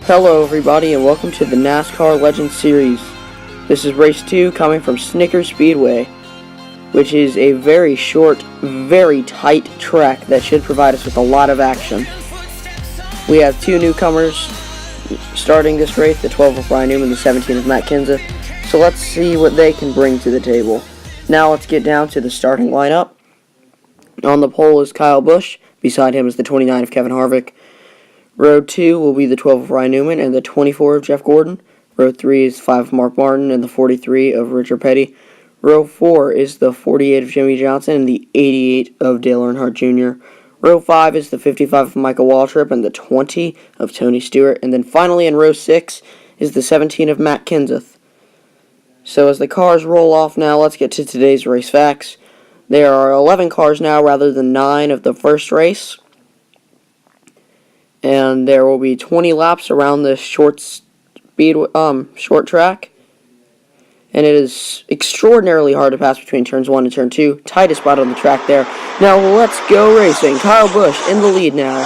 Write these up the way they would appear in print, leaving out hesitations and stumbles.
Hello everybody and welcome to the NASCAR Legend Series. This is race 2 coming from Snickers Speedway, which is a very short, very tight track that should provide us with a lot of action. We have two newcomers starting this race, the 12 of Ryan Newman, the 17 of Matt Kenseth. So let's see what they can bring to the table. Now let's get down to the starting lineup. On the pole is Kyle Busch. Beside him is the 29 of Kevin Harvick. Row 2 will be the 12 of Ryan Newman and the 24 of Jeff Gordon. Row 3 is 5 of Mark Martin and the 43 of Richard Petty. Row 4 is the 48 of Jimmy Johnson and the 88 of Dale Earnhardt Jr. Row 5 is the 55 of Michael Waltrip and the 20 of Tony Stewart. And then finally in row 6 is the 17 of Matt Kenseth. So as the cars roll off now, let's get to today's race facts. There are 11 cars now rather than 9 of the first race. And there will be 20 laps around this short track. And it is extraordinarily hard to pass between turns 1 and turn 2. Tightest spot on the track there. Now let's go racing. Kyle Busch in the lead now.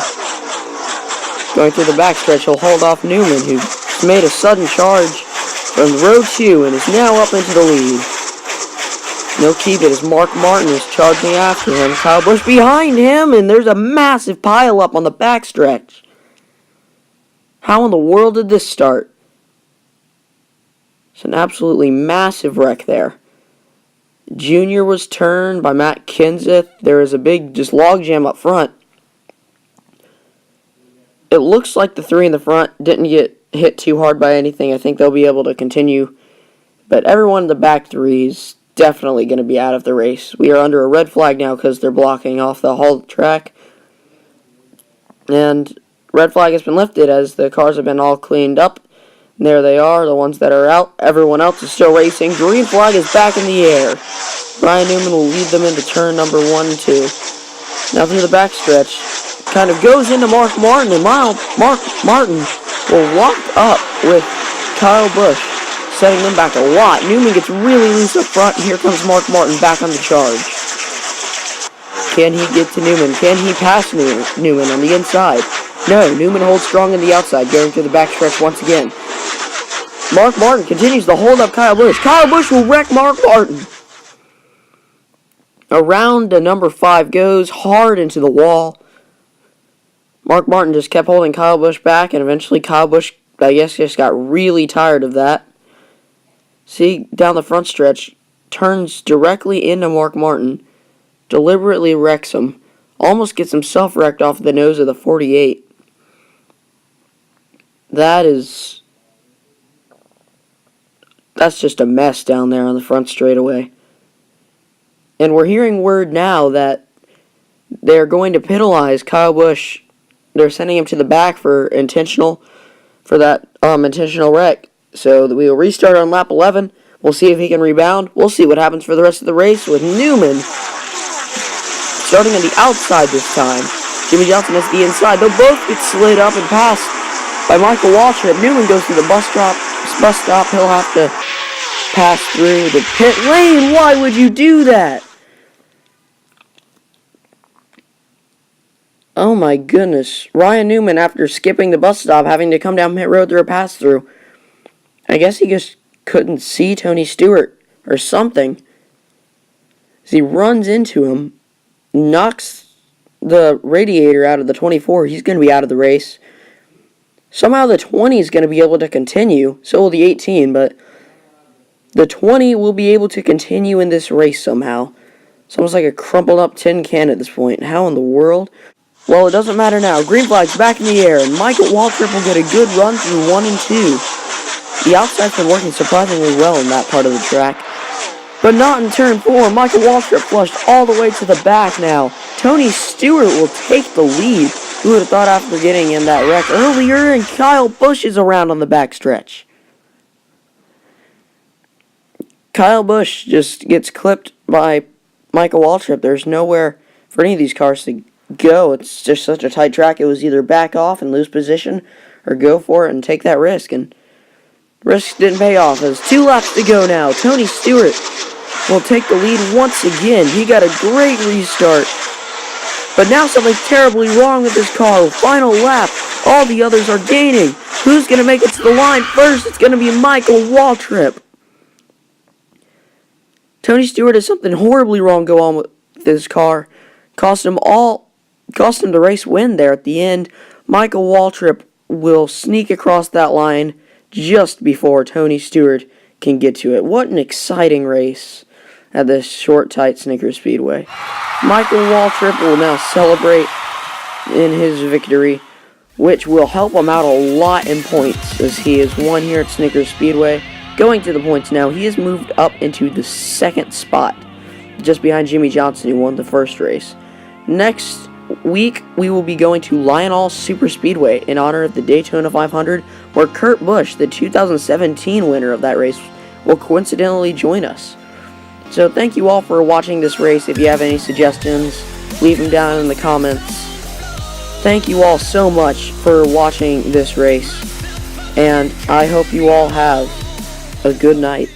Going through the backstretch, he'll hold off Newman, who made a sudden charge from row 2 and is now up into the lead. No keep it as Mark Martin is charging after him. Kyle Busch behind him, and there's a massive pileup on the backstretch. How in the world did this start? It's an absolutely massive wreck there. Junior was turned by Matt Kenseth. There is a big logjam up front. It looks like the three in the front didn't get hit too hard by anything. I think they'll be able to continue. But everyone in the back three is definitely going to be out of the race. We are under a red flag now because they're blocking off the whole track. And red flag has been lifted as the cars have been all cleaned up. And there they are, the ones that are out. Everyone else is still racing. Green flag is back in the air. Ryan Newman will lead them into turn number 1 and 2. Now through the backstretch, kind of goes into Mark Martin, and Mark Martin will lock up with Kyle Busch, setting them back a lot. Newman gets really loose up front. Here comes Mark Martin back on the charge. Can he get to Newman? Can he pass Newman on the inside? No, Newman holds strong on the outside, going through the backstretch once again. Mark Martin continues to hold up Kyle Busch. Kyle Busch will wreck Mark Martin. Around to number 5 goes hard into the wall. Mark Martin just kept holding Kyle Busch back, and eventually Kyle Busch, I guess, just got really tired of that. See, down the front stretch, turns directly into Mark Martin, deliberately wrecks him, almost gets himself wrecked off the nose of the 48. That's just a mess down there on the front straightaway. And we're hearing word now that they're going to penalize Kyle Busch. They're sending him to the back for intentional wreck. So we will restart on lap 11. We'll see if he can rebound. We'll see what happens for the rest of the race with Newman starting on the outside this time. Jimmy Johnson is the inside. They'll both get slid up and passed by Michael Waltrip. Newman goes to the bus stop. He'll have to pass through the pit lane. Why would you do that? Oh my goodness. Ryan Newman, after skipping the bus stop, having to come down pit road through a pass-through. I guess he just couldn't see Tony Stewart or something. As he runs into him, knocks the radiator out of the 24. He's going to be out of the race. Somehow the 20 is going to be able to continue. So will the 18, but the 20 will be able to continue in this race somehow. It's almost like a crumpled up tin can at this point. How in the world? Well, it doesn't matter now. Green flag's back in the air, and Michael Waltrip will get a good run through 1 and 2. The outside's been working surprisingly well in that part of the track. But not in turn 4. Michael Waltrip flushed all the way to the back now. Tony Stewart will take the lead. Who would have thought after getting in that wreck earlier? And Kyle Busch is around on the backstretch. Kyle Busch just gets clipped by Michael Waltrip. There's nowhere for any of these cars to go. It's just such a tight track. It was either back off and lose position or go for it and take that risk. And risk didn't pay off. There's 2 laps to go now. Tony Stewart will take the lead once again. He got a great restart. But now something's terribly wrong with this car. Final lap. All the others are gaining. Who's going to make it to the line first? It's going to be Michael Waltrip. Tony Stewart has something horribly wrong go on with this car. Cost him the race win there at the end. Michael Waltrip will sneak across that line just before Tony Stewart can get to it. What an exciting race at this short, tight Snickers Speedway. Michael Waltrip will now celebrate in his victory, which will help him out a lot in points as he has won here at Snickers Speedway. Going to the points now, he has moved up into the second spot, just behind Jimmy Johnson, who won the first race. Next week, we will be going to Lionel Super Speedway in honor of the Daytona 500, where Kurt Busch, the 2017 winner of that race, will coincidentally join us. So thank you all for watching this race. If you have any suggestions, leave them down in the comments. Thank you all so much for watching this race, and I hope you all have a good night.